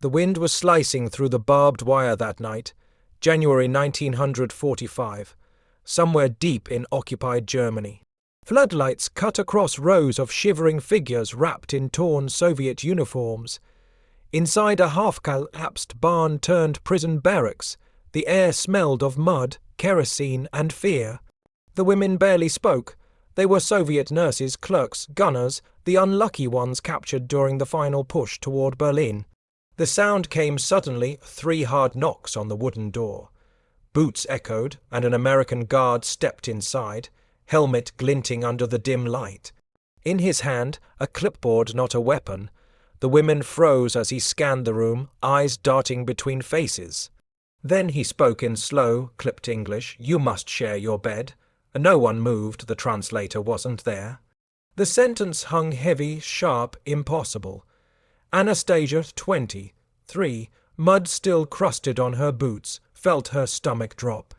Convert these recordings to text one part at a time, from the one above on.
The wind was slicing through the barbed wire that night, January 1945, somewhere deep in occupied Germany. Floodlights cut across rows of shivering figures wrapped in torn Soviet uniforms. Inside a half-collapsed barn-turned-prison barracks, the air smelled of mud, kerosene, and fear. The women barely spoke. They were Soviet nurses, clerks, gunners, the unlucky ones captured during the final push toward Berlin. The sound came suddenly, 3 hard knocks on the wooden door. Boots echoed, and an American guard stepped inside, helmet glinting under the dim light. In his hand, a clipboard, not a weapon. The women froze as he scanned the room, eyes darting between faces. Then he spoke in slow, clipped English. "You must share your bed." No one moved, the translator wasn't there. The sentence hung heavy, sharp, impossible. Anastasia, 23, mud still crusted on her boots, felt her stomach drop.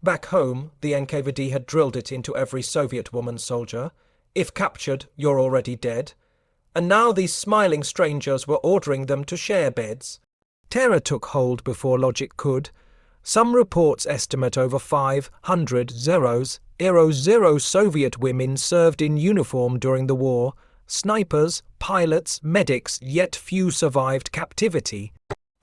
Back home, the NKVD had drilled it into every Soviet woman soldier. If captured, you're already dead. And now these smiling strangers were ordering them to share beds. Terror took hold before logic could. Some reports estimate over 500 zero Soviet women served in uniform during the war, snipers, pilots, medics, yet few survived captivity.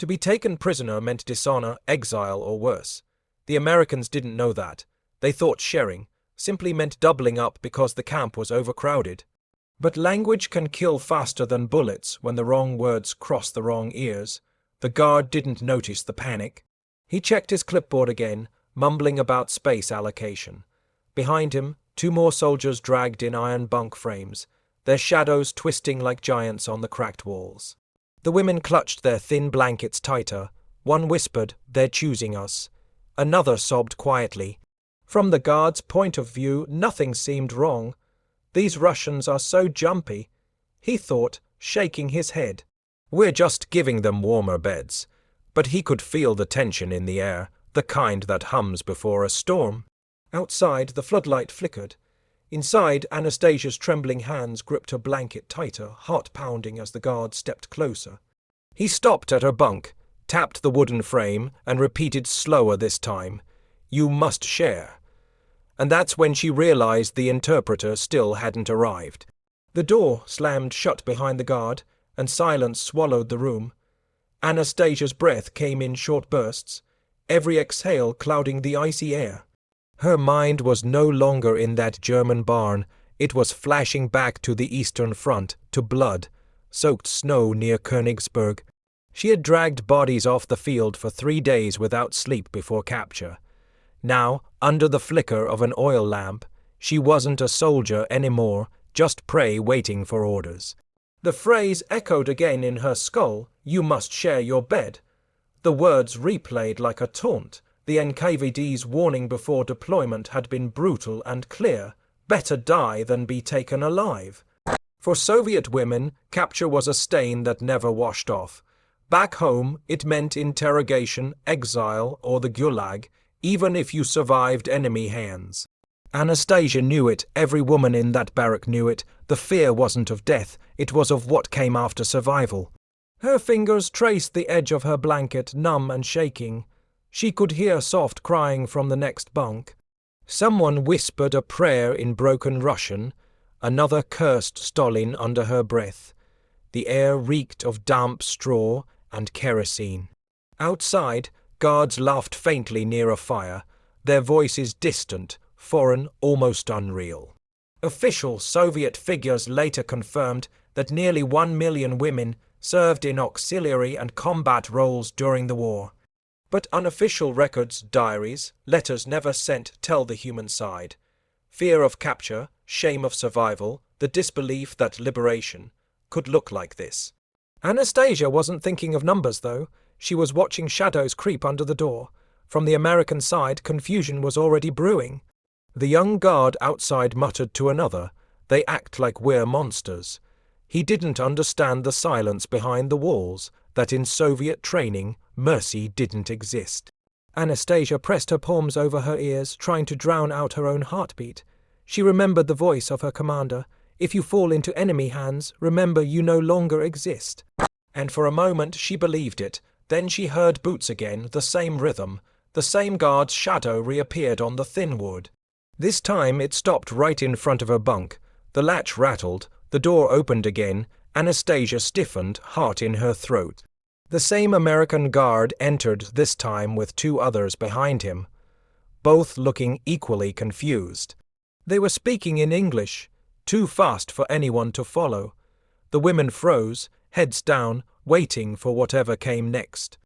To be taken prisoner meant dishonor, exile, or worse. The Americans didn't know that. They thought sharing simply meant doubling up because the camp was overcrowded. But language can kill faster than bullets when the wrong words cross the wrong ears. The guard didn't notice the panic. He checked his clipboard again, mumbling about space allocation. Behind him, 2 more soldiers dragged in iron bunk frames, their shadows twisting like giants on the cracked walls. The women clutched their thin blankets tighter. One whispered, "They're choosing us." Another sobbed quietly. From the guard's point of view, nothing seemed wrong. These Russians are so jumpy, he thought, shaking his head. We're just giving them warmer beds. But he could feel the tension in the air, the kind that hums before a storm. Outside, the floodlight flickered. Inside, Anastasia's trembling hands gripped her blanket tighter, heart pounding as the guard stepped closer. He stopped at her bunk, tapped the wooden frame, and repeated slower this time, "You must share." And that's when she realized the interpreter still hadn't arrived. The door slammed shut behind the guard, and silence swallowed the room. Anastasia's breath came in short bursts, every exhale clouding the icy air. Her mind was no longer in that German barn. It was flashing back to the Eastern Front, to blood, soaked snow near Königsberg. She had dragged bodies off the field for 3 days without sleep before capture. Now, under the flicker of an oil lamp, she wasn't a soldier anymore, just prey waiting for orders. The phrase echoed again in her skull, "You must share your bed." The words replayed like a taunt. The NKVD's warning before deployment had been brutal and clear. Better die than be taken alive. For Soviet women, capture was a stain that never washed off. Back home, it meant interrogation, exile, or the Gulag, even if you survived enemy hands. Anastasia knew it, every woman in that barrack knew it. The fear wasn't of death, it was of what came after survival. Her fingers traced the edge of her blanket, numb and shaking. She could hear soft crying from the next bunk. Someone whispered a prayer in broken Russian. Another cursed Stalin under her breath. The air reeked of damp straw and kerosene. Outside, guards laughed faintly near a fire, their voices distant, foreign, almost unreal. Official Soviet figures later confirmed that nearly 1 million women served in auxiliary and combat roles during the war. But unofficial records, diaries, letters never sent tell the human side. Fear of capture, shame of survival, the disbelief that liberation could look like this. Anastasia wasn't thinking of numbers, though. She was watching shadows creep under the door. From the American side, confusion was already brewing. The young guard outside muttered to another, "They act like we're monsters." He didn't understand the silence behind the walls, that in Soviet training, mercy didn't exist. Anastasia pressed her palms over her ears, trying to drown out her own heartbeat. She remembered the voice of her commander. "If you fall into enemy hands, remember you no longer exist." And for a moment she believed it. Then she heard boots again, the same rhythm. The same guard's shadow reappeared on the thin wood. This time it stopped right in front of her bunk. The latch rattled, the door opened again. Anastasia stiffened, heart in her throat. The same American guard entered, this time with two others behind him, both looking equally confused. They were speaking in English, too fast for anyone to follow. The women froze, heads down, waiting for whatever came next.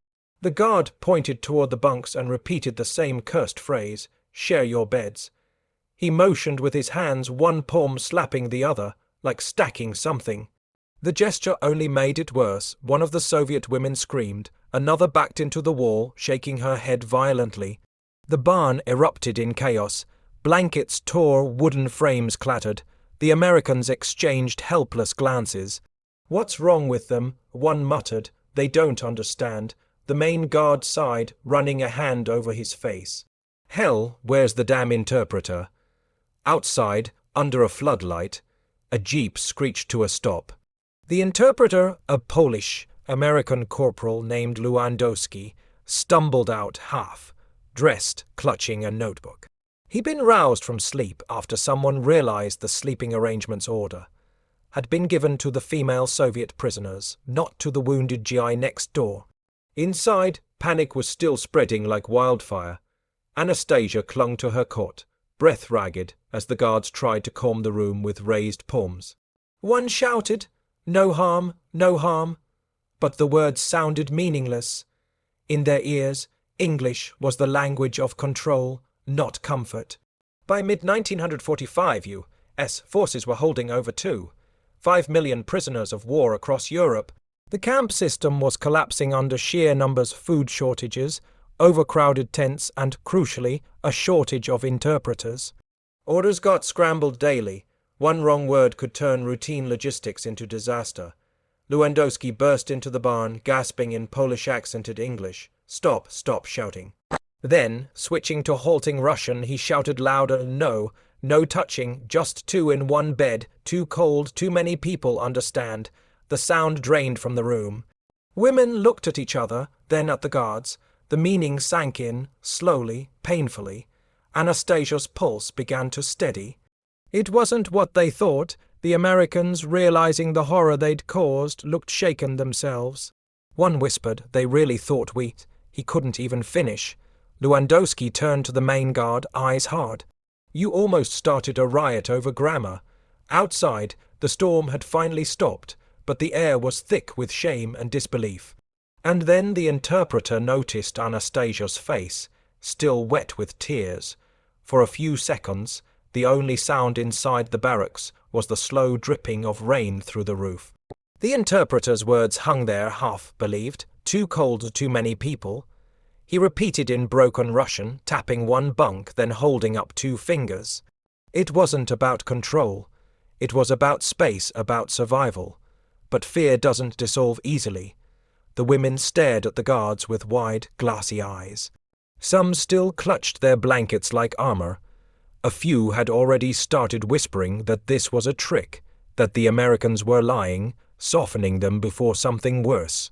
The guard pointed toward the bunks and repeated the same cursed phrase, "Share your beds." He motioned with his hands, one palm slapping the other, like stacking something. The gesture only made it worse. One of the Soviet women screamed, another backed into the wall, shaking her head violently. The barn erupted in chaos. Blankets tore, wooden frames clattered. The Americans exchanged helpless glances. "What's wrong with them?" one muttered. "They don't understand." The main guard sighed, running a hand over his face. "Hell, where's the damn interpreter?" Outside, under a floodlight, a jeep screeched to a stop. The interpreter, a Polish-American corporal named Lewandowski, stumbled out half, dressed, clutching a notebook. He'd been roused from sleep after someone realized the sleeping arrangements order had been given to the female Soviet prisoners, not to the wounded GI next door. Inside, panic was still spreading like wildfire. Anastasia clung to her cot, breath ragged, as the guards tried to calm the room with raised palms. One shouted, "No harm, no harm," but the words sounded meaningless. In their ears, English was the language of control, not comfort. By mid-1945, U.S. forces were holding over 5 million prisoners of war across Europe. The camp system was collapsing under sheer numbers, food shortages, overcrowded tents, and, crucially, a shortage of interpreters. Orders got scrambled daily. One wrong word could turn routine logistics into disaster. Lewandowski burst into the barn, gasping in Polish-accented English. "Stop, stop shouting." Then, switching to halting Russian, he shouted louder, "No, no touching, just two in one bed, too cold, too many people understand." The sound drained from the room. Women looked at each other, then at the guards. The meaning sank in, slowly, painfully. Anastasia's pulse began to steady. It wasn't what they thought. The Americans, realizing the horror they'd caused, looked shaken themselves. One whispered, "They really thought we—" He couldn't even finish. Lewandowski turned to the main guard, eyes hard. "You almost started a riot over grammar." Outside, the storm had finally stopped, but the air was thick with shame and disbelief. And then the interpreter noticed Anastasia's face, still wet with tears. For a few seconds, the only sound inside the barracks was the slow dripping of rain through the roof. The interpreter's words hung there, half-believed. "Too cold, too many people." He repeated in broken Russian, tapping one bunk, then holding up two fingers. It wasn't about control. It was about space, about survival. But fear doesn't dissolve easily. The women stared at the guards with wide, glassy eyes. Some still clutched their blankets like armor. A few had already started whispering that this was a trick, that the Americans were lying, softening them before something worse.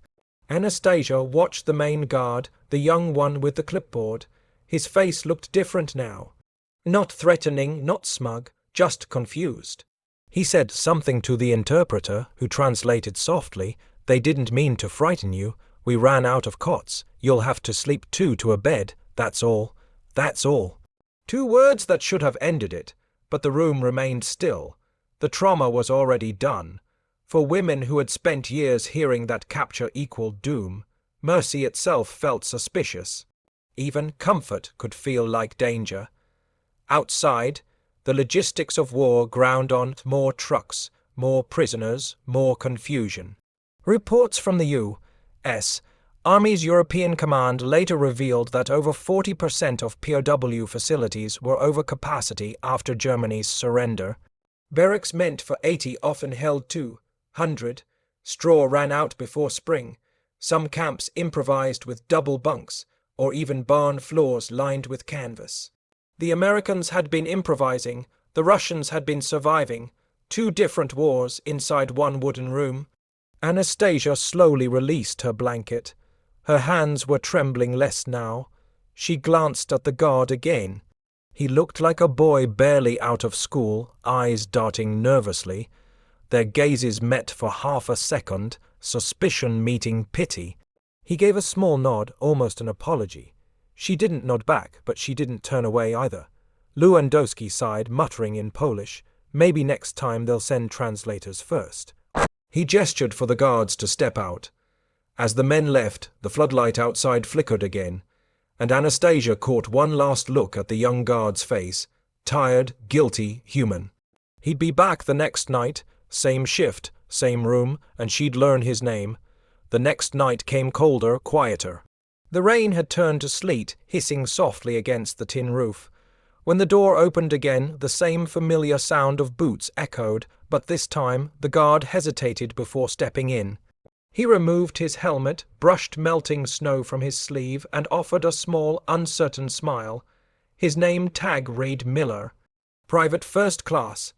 Anastasia watched the main guard, the young one with the clipboard. His face looked different now. Not threatening, not smug, just confused. He said something to the interpreter, who translated softly. "They didn't mean to frighten you. We ran out of cots. You'll have to sleep two to a bed. That's all. That's all." 2 words that should have ended it, but the room remained still. The trauma was already done. For women who had spent years hearing that capture equaled doom, mercy itself felt suspicious. Even comfort could feel like danger. Outside, the logistics of war ground on more trucks, more prisoners, more confusion. Reports from the U.S. Army's European Command later revealed that over 40% of POW facilities were over capacity after Germany's surrender. Barracks meant for 80 often held 200. Straw ran out before spring. Some camps improvised with double bunks, or even barn floors lined with canvas. The Americans had been improvising, the Russians had been surviving. 2 different wars inside one wooden room. Anastasia slowly released her blanket. Her hands were trembling less now. She glanced at the guard again. He looked like a boy barely out of school, eyes darting nervously. Their gazes met for half a second, suspicion meeting pity. He gave a small nod, almost an apology. She didn't nod back, but she didn't turn away either. Lewandowski sighed, muttering in Polish, "Maybe next time they'll send translators first." He gestured for the guards to step out. As the men left, the floodlight outside flickered again, and Anastasia caught one last look at the young guard's face, tired, guilty, human. He'd be back the next night, same shift, same room, and she'd learn his name. The next night came colder, quieter. The rain had turned to sleet, hissing softly against the tin roof. When the door opened again, the same familiar sound of boots echoed, but this time the guard hesitated before stepping in. He removed his helmet, brushed melting snow from his sleeve, and offered a small, uncertain smile. His name tag read Miller. Private First Class.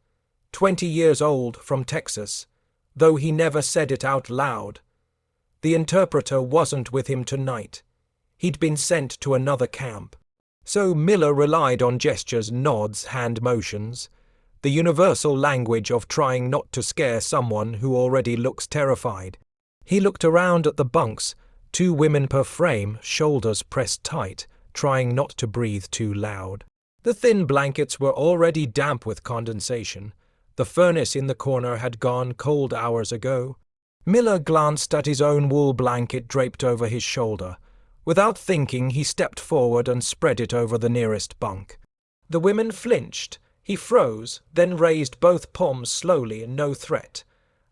20 years old, from Texas, though he never said it out loud. The interpreter wasn't with him tonight. He'd been sent to another camp. So Miller relied on gestures, nods, hand motions, the universal language of trying not to scare someone who already looks terrified. He looked around at the bunks, 2 women per frame, shoulders pressed tight, trying not to breathe too loud. The thin blankets were already damp with condensation. The furnace in the corner had gone cold hours ago. Miller glanced at his own wool blanket draped over his shoulder. Without thinking, he stepped forward and spread it over the nearest bunk. The women flinched. He froze, then raised both palms slowly in no threat.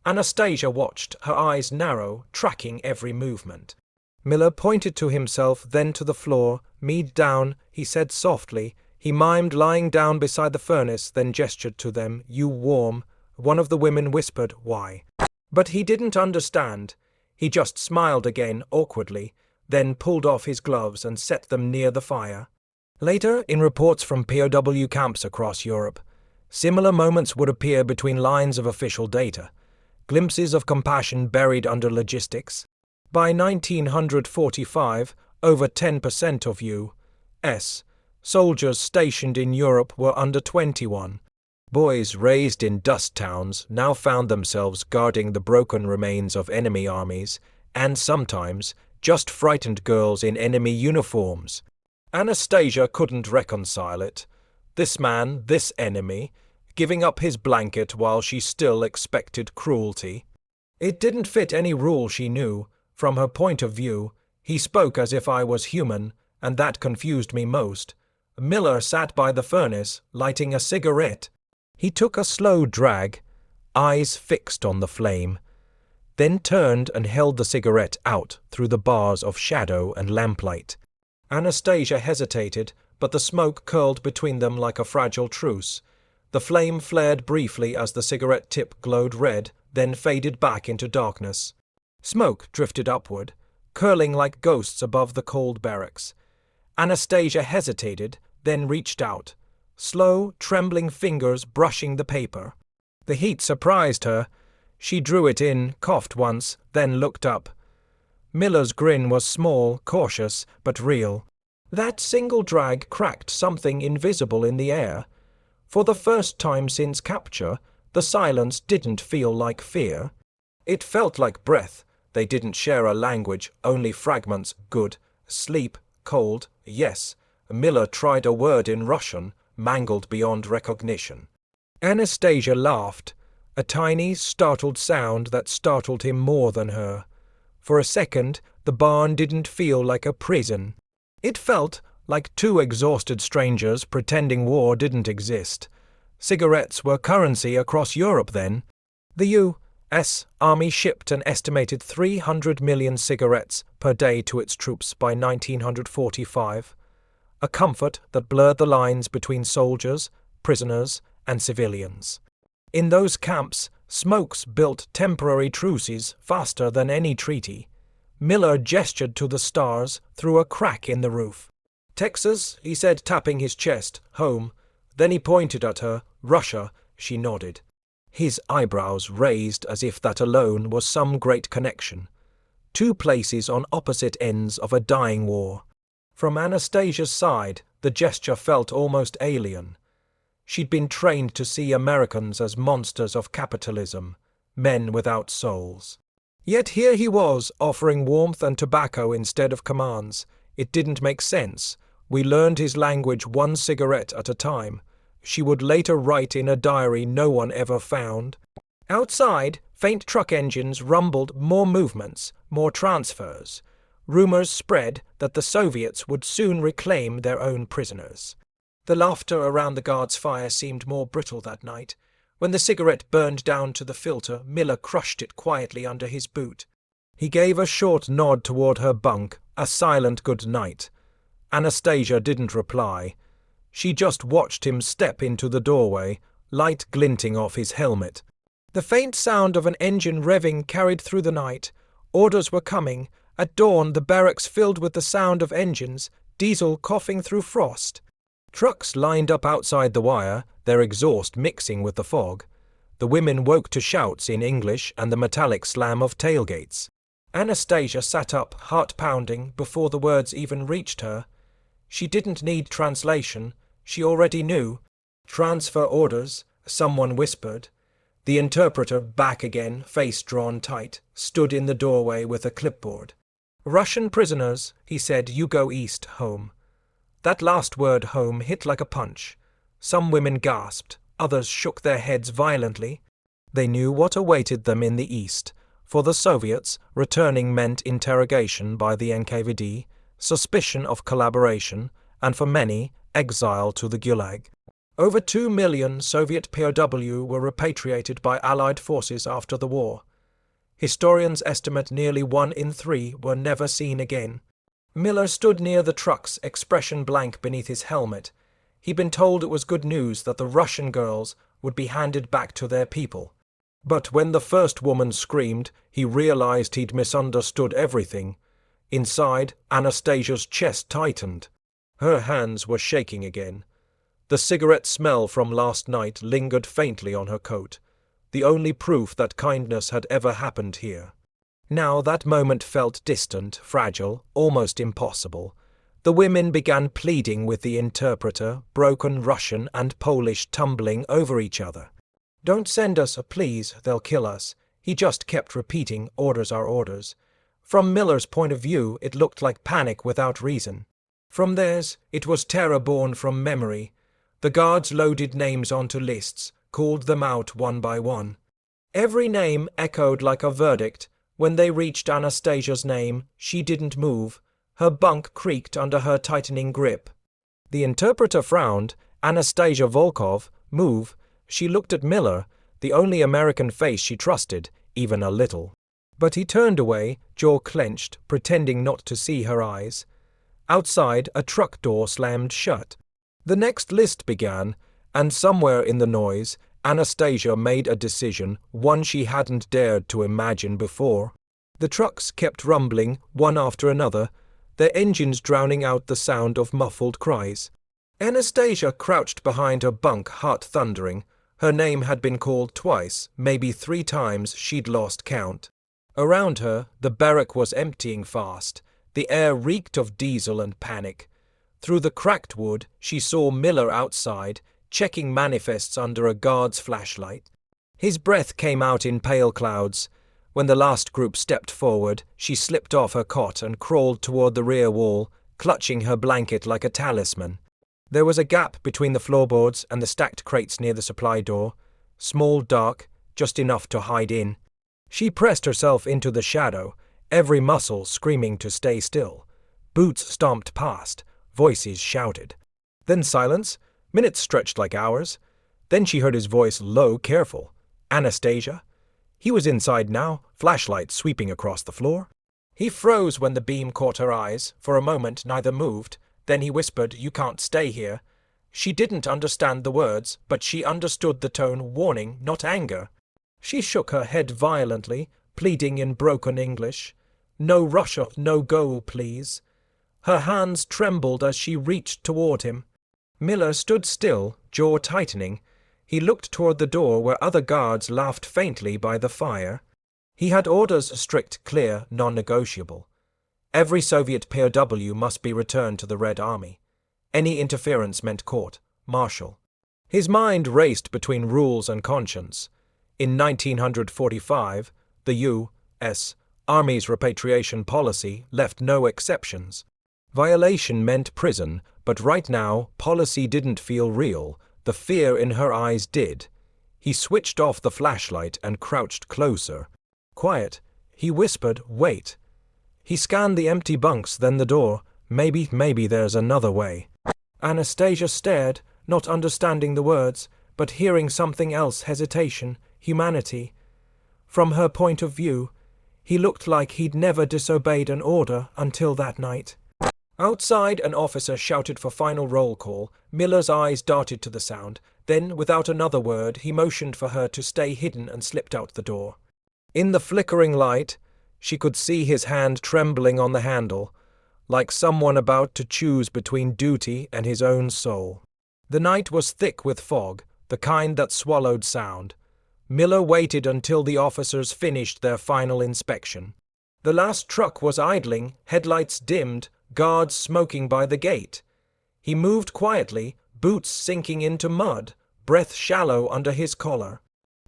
Anastasia watched, her eyes narrow, tracking every movement. Miller pointed to himself, then to the floor. "Me down," he said softly. He mimed lying down beside the furnace, then gestured to them. "You warm." One of the women whispered, "Why?" But he didn't understand. He just smiled again, awkwardly, then pulled off his gloves and set them near the fire. Later, in reports from POW camps across Europe, similar moments would appear between lines of official data, glimpses of compassion buried under logistics. By 1945, over 10% of U.S. soldiers stationed in Europe were under 21. Boys raised in dust towns now found themselves guarding the broken remains of enemy armies, and sometimes just frightened girls in enemy uniforms. Anastasia couldn't reconcile it. This man, this enemy, giving up his blanket while she still expected cruelty. It didn't fit any rule she knew. From her point of view, he spoke as if I was human, and that confused me most. Miller sat by the furnace, lighting a cigarette. He took a slow drag, eyes fixed on the flame, then turned and held the cigarette out through the bars of shadow and lamplight. Anastasia hesitated, but the smoke curled between them like a fragile truce. The flame flared briefly as the cigarette tip glowed red, then faded back into darkness. Smoke drifted upward, curling like ghosts above the cold barracks. Anastasia hesitated, then reached out, slow, trembling fingers brushing the paper. The heat surprised her. She drew it in, coughed once, then looked up. Miller's grin was small, cautious, but real. That single drag cracked something invisible in the air. For the first time since capture, the silence didn't feel like fear. It felt like breath. They didn't share a language, only fragments. Good, sleep, cold, yes. Miller tried a word in Russian, mangled beyond recognition. Anastasia laughed, a tiny, startled sound that startled him more than her. For a second, the barn didn't feel like a prison. It felt like 2 exhausted strangers pretending war didn't exist. Cigarettes were currency across Europe then. The U.S. Army shipped an estimated 300 million cigarettes per day to its troops by 1945. A comfort that blurred the lines between soldiers, prisoners, and civilians. In those camps, smokes built temporary truces faster than any treaty. Miller gestured to the stars through a crack in the roof. "Texas," he said, tapping his chest. "Home." Then he pointed at her. "Russia." She nodded. His eyebrows raised as if that alone was some great connection. 2 places on opposite ends of a dying war. From Anastasia's side, the gesture felt almost alien. She'd been trained to see Americans as monsters of capitalism, men without souls. Yet here he was, offering warmth and tobacco instead of commands. It didn't make sense. We learned his language 1 cigarette at a time. She would later write in a diary no one ever found. Outside, faint truck engines rumbled, more movements, more transfers. Rumors spread that the Soviets would soon reclaim their own prisoners. The laughter around the guard's fire seemed more brittle that night. When the cigarette burned down to the filter, Miller crushed it quietly under his boot. He gave a short nod toward her bunk, a silent good night. Anastasia didn't reply. She just watched him step into the doorway, light glinting off his helmet. The faint sound of an engine revving carried through the night. Orders were coming. At dawn, the barracks filled with the sound of engines, diesel coughing through frost. Trucks lined up outside the wire, their exhaust mixing with the fog. The women woke to shouts in English and the metallic slam of tailgates. Anastasia sat up, heart pounding, before the words even reached her. She didn't need translation. She already knew. Transfer orders, someone whispered. The interpreter, back again, face drawn tight, stood in the doorway with a clipboard. Russian prisoners, he said, you go east, home. That last word, home, hit like a punch. Some women gasped, others shook their heads violently. They knew what awaited them in the east. For the Soviets, returning meant interrogation by the NKVD, suspicion of collaboration, and for many, exile to the Gulag. Over 2 million Soviet POW were repatriated by Allied forces after the war. Historians estimate nearly 1 in 3 were never seen again. Miller stood near the trucks, expression blank beneath his helmet. He'd been told it was good news that the Russian girls would be handed back to their people. But when the first woman screamed, he realized he'd misunderstood everything. Inside, Anastasia's chest tightened. Her hands were shaking again. The cigarette smell from last night lingered faintly on her coat, the only proof that kindness had ever happened here. Now that moment felt distant, fragile, almost impossible. The women began pleading with the interpreter, broken Russian and Polish tumbling over each other. Don't send us, please, they'll kill us. He just kept repeating, orders are orders. From Miller's point of view, it looked like panic without reason. From theirs, it was terror born from memory. The guards loaded names onto lists, called them out one by one. Every name echoed like a verdict. When they reached Anastasia's name, she didn't move. Her bunk creaked under her tightening grip. The interpreter frowned. Anastasia Volkov, move. She looked at Miller, the only American face she trusted, even a little. But he turned away, jaw clenched, pretending not to see her eyes. Outside, a truck door slammed shut. The next list began, and somewhere in the noise, Anastasia made a decision, one she hadn't dared to imagine before. The trucks kept rumbling, one after another, their engines drowning out the sound of muffled cries. Anastasia crouched behind her bunk, heart thundering. Her name had been called twice, maybe 3 times she'd lost count. Around her, the barrack was emptying fast. The air reeked of diesel and panic. Through the cracked wood, she saw Miller outside, checking manifests under a guard's flashlight. His breath came out in pale clouds. When the last group stepped forward, she slipped off her cot and crawled toward the rear wall, clutching her blanket like a talisman. There was a gap between the floorboards and the stacked crates near the supply door, small, dark, just enough to hide in. She pressed herself into the shadow, every muscle screaming to stay still. Boots stomped past, voices shouted. Then silence. Minutes stretched like hours. Then she heard his voice, low, careful. Anastasia? He was inside now, flashlight sweeping across the floor. He froze when the beam caught her eyes. For a moment, neither moved. Then he whispered, you can't stay here. She didn't understand the words, but she understood the tone, warning, not anger. She shook her head violently, pleading in broken English. No Russia, no go, please. Her hands trembled as she reached toward him. Miller stood still, jaw tightening. He looked toward the door where other guards laughed faintly by the fire. He had orders strict, clear, non-negotiable. Every Soviet POW must be returned to the Red Army. Any interference meant court, martial. His mind raced between rules and conscience. In 1945, the U.S. Army's repatriation policy left no exceptions. Violation meant prison, but right now, policy didn't feel real. The fear in her eyes did. He switched off the flashlight and crouched closer. Quiet. He whispered, "Wait." He scanned the empty bunks, then the door. Maybe there's another way. Anastasia stared, not understanding the words, but hearing something else: hesitation, humanity. From her point of view, he looked like he'd never disobeyed an order until that night. Outside, an officer shouted for final roll call. Miller's eyes darted to the sound. Then, without another word, he motioned for her to stay hidden and slipped out the door. In the flickering light, she could see his hand trembling on the handle, like someone about to choose between duty and his own soul. The night was thick with fog, the kind that swallowed sound. Miller waited until the officers finished their final inspection. The last truck was idling, headlights dimmed, guards smoking by the gate. He moved quietly, boots sinking into mud, breath shallow under his collar.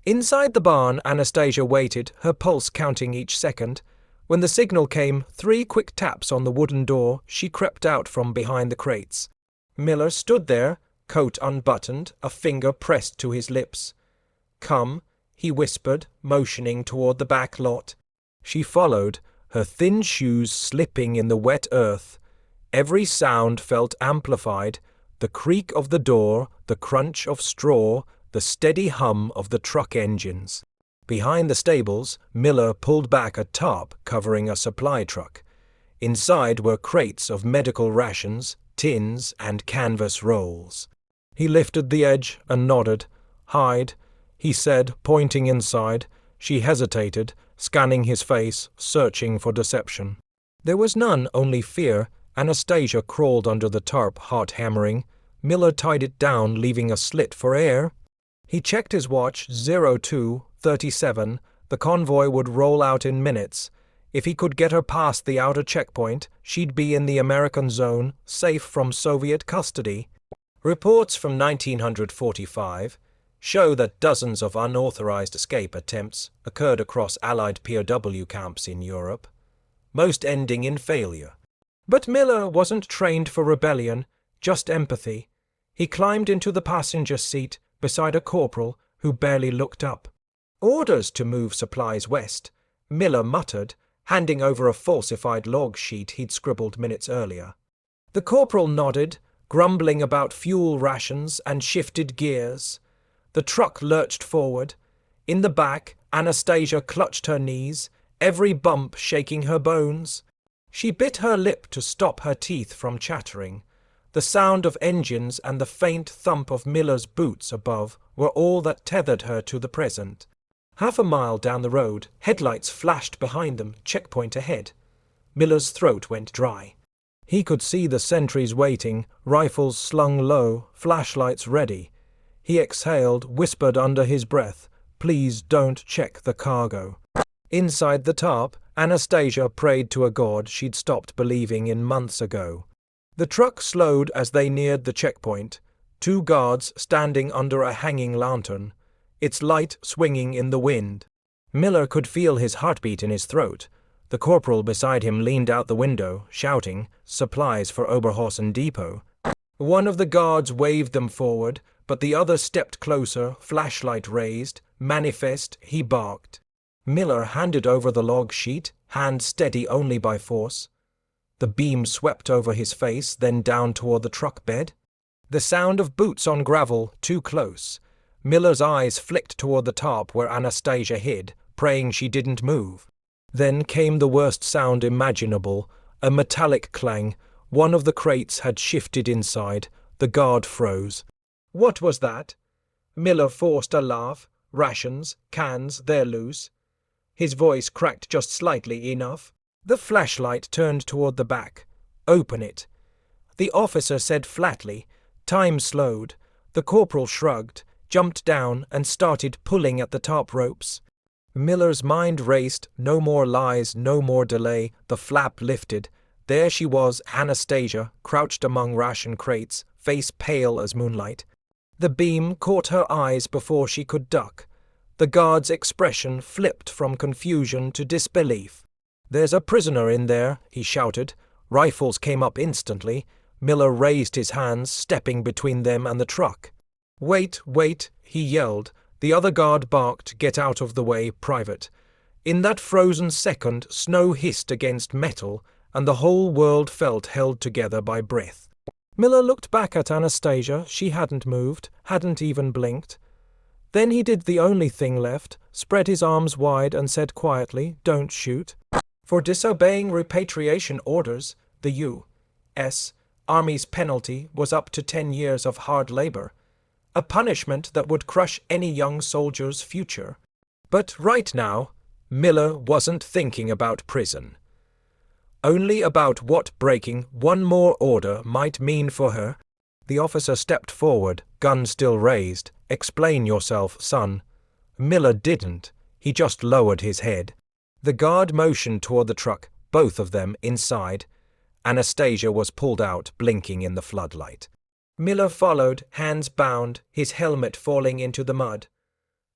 Inside the barn, Anastasia waited, her pulse counting each second. When the signal came, 3 quick taps on the wooden door, she crept out from behind the crates. Miller stood there, coat unbuttoned, a finger pressed to his lips. "Come," he whispered, motioning toward the back lot. She followed, her thin shoes slipping in the wet earth. Every sound felt amplified: the creak of the door, the crunch of straw, the steady hum of the truck engines. Behind the stables, Miller pulled back a tarp covering a supply truck. Inside were crates of medical rations, tins, and canvas rolls. He lifted the edge and nodded. "Hide," he said, pointing inside. She hesitated, scanning his face, searching for deception. There was none, only fear. Anastasia crawled under the tarp, heart hammering. Miller tied it down, leaving a slit for air. He checked his watch, 02:37. The convoy would roll out in minutes. If he could get her past the outer checkpoint, she'd be in the American zone, safe from Soviet custody. Reports from 1945 show that dozens of unauthorized escape attempts occurred across Allied POW camps in Europe, most ending in failure. But Miller wasn't trained for rebellion, just empathy. He climbed into the passenger seat beside a corporal who barely looked up. "Orders to move supplies west," Miller muttered, handing over a falsified log sheet he'd scribbled minutes earlier. The corporal nodded, grumbling about fuel rations, and shifted gears. The truck lurched forward. In the back, Anastasia clutched her knees, every bump shaking her bones. She bit her lip to stop her teeth from chattering. The sound of engines and the faint thump of Miller's boots above were all that tethered her to the present. Half a mile down the road, headlights flashed behind them, checkpoint ahead. Miller's throat went dry. He could see the sentries waiting, rifles slung low, flashlights ready. He exhaled, whispered under his breath, "Please don't check the cargo." Inside the tarp, Anastasia prayed to a god she'd stopped believing in months ago. The truck slowed as they neared the checkpoint, 2 guards standing under a hanging lantern, its light swinging in the wind. Miller could feel his heartbeat in his throat. The corporal beside him leaned out the window, shouting, "Supplies for Oberhausen Depot." One of the guards waved them forward, but the other stepped closer, flashlight raised. "Manifest," he barked. Miller handed over the log sheet, hand steady only by force. The beam swept over his face, then down toward the truck bed. The sound of boots on gravel, too close. Miller's eyes flicked toward the tarp where Anastasia hid, praying she didn't move. Then came the worst sound imaginable, a metallic clang. One of the crates had shifted inside. The guard froze. "What was that?" Miller forced a laugh. "Rations, cans, they're loose." His voice cracked just slightly enough. The flashlight turned toward the back. "Open it." The officer said flatly. Time slowed. The corporal shrugged. jumped down and started pulling at the top ropes. Miller's mind raced. No more lies, no more delay. The flap lifted. There she was, Anastasia, crouched among ration crates, face pale as moonlight. The beam caught her eyes before she could duck. The guard's expression flipped from confusion to disbelief. "There's a prisoner in there," he shouted. Rifles came up instantly. Miller raised his hands, stepping between them and the truck. "Wait, wait," he yelled. The other guard barked, "Get out of the way, Private." In that frozen second, snow hissed against metal, and the whole world felt held together by breath. Miller looked back at Anastasia. She hadn't moved, hadn't even blinked. Then he did the only thing left, spread his arms wide and said quietly, "Don't shoot." For disobeying repatriation orders, the U.S. Army's penalty was up to 10 years of hard labor, a punishment that would crush any young soldier's future. But right now, Miller wasn't thinking about prison. Only about what breaking one more order might mean for her. The officer stepped forward, gun still raised. "Explain yourself, son." Miller didn't. He just lowered his head. The guard motioned toward the truck, both of them inside. Anastasia was pulled out, blinking in the floodlight. Miller followed, hands bound, his helmet falling into the mud.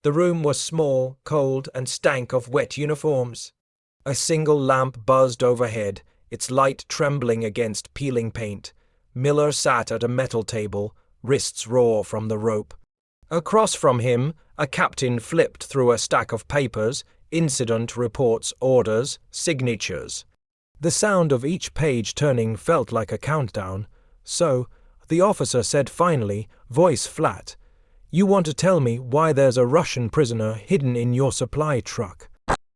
The room was small, cold, and stank of wet uniforms. A single lamp buzzed overhead, its light trembling against peeling paint. Miller sat at a metal table, wrists raw from the rope. Across from him, a captain flipped through a stack of papers, incident reports, orders, signatures. The sound of each page turning felt like a countdown. "So," the officer said finally, voice flat, "you want to tell me why there's a Russian prisoner hidden in your supply truck?"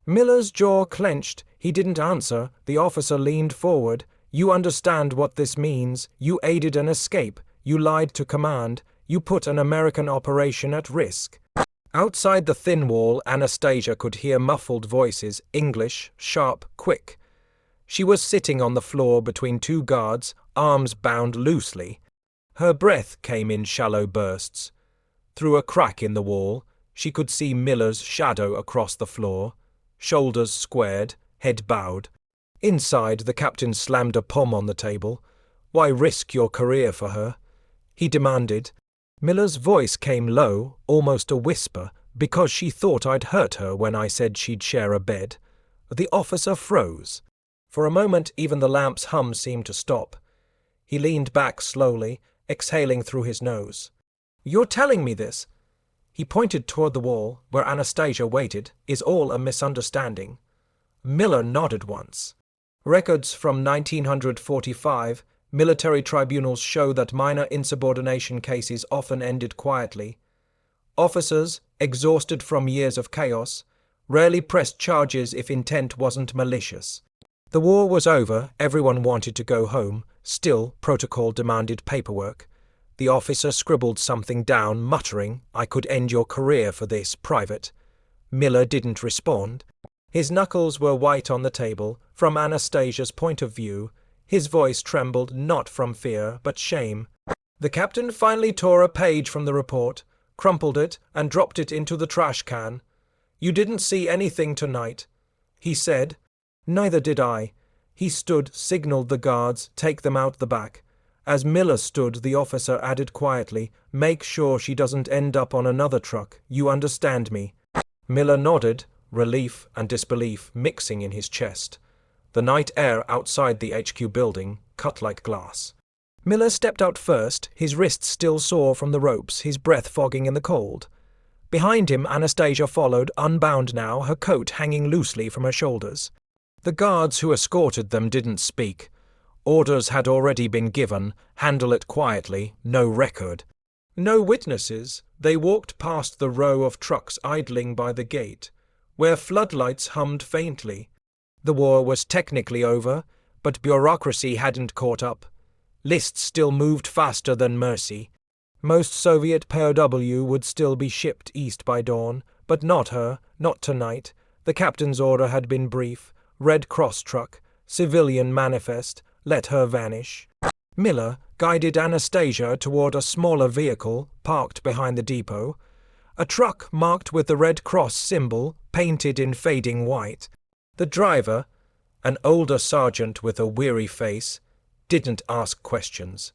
Miller's jaw clenched. He didn't answer. The officer leaned forward. "You understand what this means. You aided an escape. You lied to command. You put an American operation at risk." Outside the thin wall, Anastasia could hear muffled voices, English, sharp, quick. She was sitting on the floor between two guards, arms bound loosely. Her breath came in shallow bursts. Through a crack in the wall, she could see Miller's shadow across the floor, shoulders squared, head bowed. Inside, the captain slammed a palm on the table. "Why risk your career for her?" he demanded. Miller's voice came low, almost a whisper, "Because she thought I'd hurt her when I said she'd share a bed." The officer froze. For a moment, even the lamp's hum seemed to stop. He leaned back slowly, exhaling through his nose. "You're telling me this?" He pointed toward the wall, where Anastasia waited. "Is all a misunderstanding?" Miller nodded once. Records from 1945, military tribunals show that minor insubordination cases often ended quietly. Officers, exhausted from years of chaos, rarely pressed charges if intent wasn't malicious. The war was over, everyone wanted to go home. Still, protocol demanded paperwork. The officer scribbled something down, muttering, "I could end your career for this, Private." Miller didn't respond. His knuckles were white on the table. From Anastasia's point of view, his voice trembled not from fear, but shame. The captain finally tore a page from the report, crumpled it, and dropped it into the trash can. "You didn't see anything tonight," he said. "Neither did I." He stood, signaled the guards, "Take them out the back." As Miller stood, the officer added quietly, "Make sure she doesn't end up on another truck. You understand me?" Miller nodded, relief and disbelief mixing in his chest. The night air outside the HQ building cut like glass. Miller stepped out first, his wrists still sore from the ropes, his breath fogging in the cold. Behind him, Anastasia followed, unbound now, her coat hanging loosely from her shoulders. The guards who escorted them didn't speak. Orders had already been given, handle it quietly, no record. No witnesses. They walked past the row of trucks idling by the gate, where floodlights hummed faintly. The war was technically over, but bureaucracy hadn't caught up. Lists still moved faster than mercy. Most Soviet POW would still be shipped east by dawn, but not her, not tonight. The captain's order had been brief. Red Cross truck, civilian manifest, let her vanish. Miller, guided Anastasia toward a smaller vehicle parked behind the depot. A truck marked with the Red Cross symbol painted in fading white. The driver, an older sergeant with a weary face, didn't ask questions.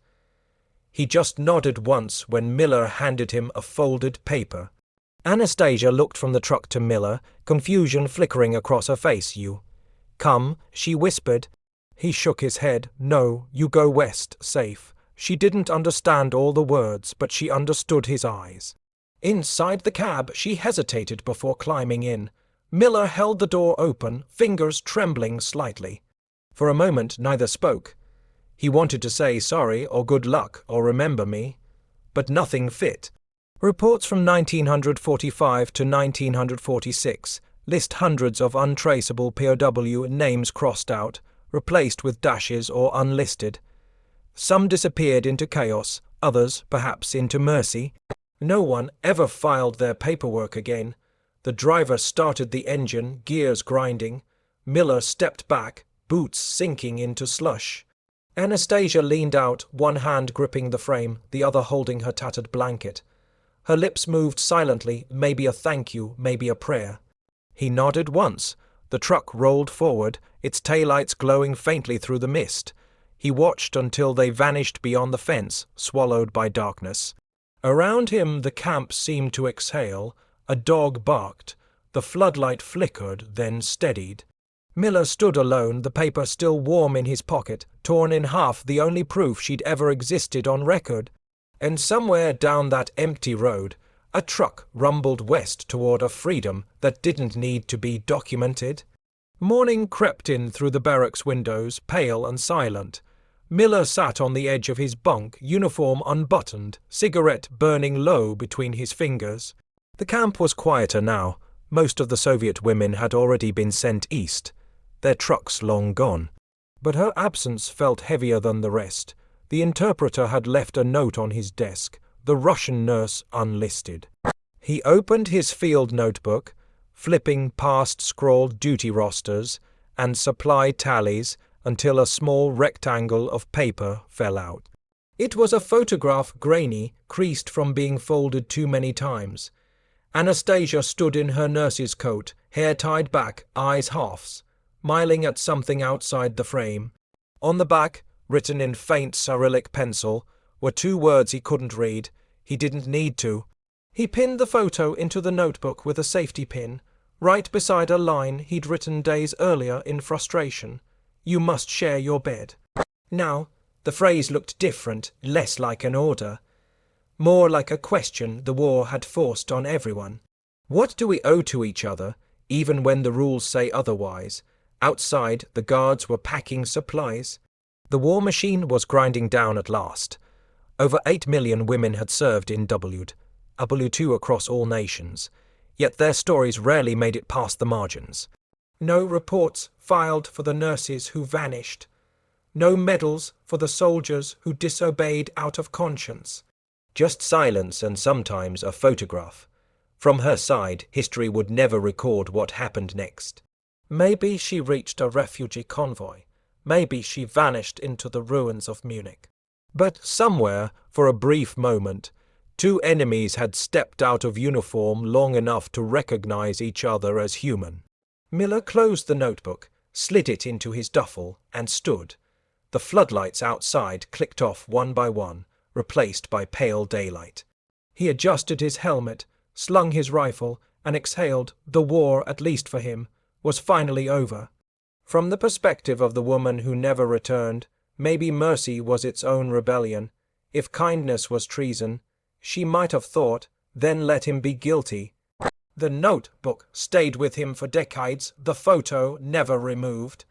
He just nodded once when Miller handed him a folded paper. Anastasia looked from the truck to Miller, confusion flickering across her face. "You come," she whispered. He shook his head. "No, you go west, safe." She didn't understand all the words, but she understood his eyes. Inside the cab, she hesitated before climbing in. Miller held the door open, fingers trembling slightly. For a moment, neither spoke. He wanted to say sorry or good luck or remember me, but nothing fit. Reports from 1945 to 1946 list hundreds of untraceable POW names crossed out, replaced with dashes or unlisted. Some disappeared into chaos, others, perhaps, into mercy. No one ever filed their paperwork again. The driver started the engine, gears grinding. Miller stepped back, boots sinking into slush. Anastasia leaned out, one hand gripping the frame, the other holding her tattered blanket. Her lips moved silently, maybe a thank you, maybe a prayer. He nodded once. The truck rolled forward, its taillights glowing faintly through the mist. He watched until they vanished beyond the fence, swallowed by darkness. Around him the camp seemed to exhale. A dog barked. The floodlight flickered, then steadied. Miller stood alone, the paper still warm in his pocket, torn in half, the only proof she'd ever existed on record. And somewhere down that empty road, a truck rumbled west toward a freedom that didn't need to be documented. Morning crept in through the barracks windows, pale and silent. Miller sat on the edge of his bunk, uniform unbuttoned, cigarette burning low between his fingers. The camp was quieter now. Most of the Soviet women had already been sent east, their trucks long gone. But her absence felt heavier than the rest. The interpreter had left a note on his desk, the Russian nurse unlisted. He opened his field notebook, flipping past scrawled duty rosters and supply tallies until a small rectangle of paper fell out. It was a photograph, grainy, creased from being folded too many times. Anastasia stood in her nurse's coat, hair tied back, eyes halves, smiling at something outside the frame. On the back, written in faint Cyrillic pencil, were two words he couldn't read. He didn't need to. He pinned the photo into the notebook with a safety pin, right beside a line he'd written days earlier in frustration. "You must share your bed." Now, the phrase looked different, less like an order, more like a question the war had forced on everyone. What do we owe to each other, even when the rules say otherwise? Outside, the guards were packing supplies. The war machine was grinding down at last. Over 8 million women had served in WWII across all nations, yet their stories rarely made it past the margins. No reports filed for the nurses who vanished. No medals for the soldiers who disobeyed out of conscience. Just silence and sometimes a photograph. From her side, history would never record what happened next. Maybe she reached a refugee convoy. Maybe she vanished into the ruins of Munich. But somewhere, for a brief moment, two enemies had stepped out of uniform long enough to recognize each other as human. Miller closed the notebook, slid it into his duffel, and stood. The floodlights outside clicked off one by one, replaced by pale daylight. He adjusted his helmet, slung his rifle, and exhaled. The war, at least for him, was finally over. From the perspective of the woman who never returned, maybe mercy was its own rebellion. If kindness was treason, she might have thought, then let him be guilty. The notebook stayed with him for decades, the photo never removed.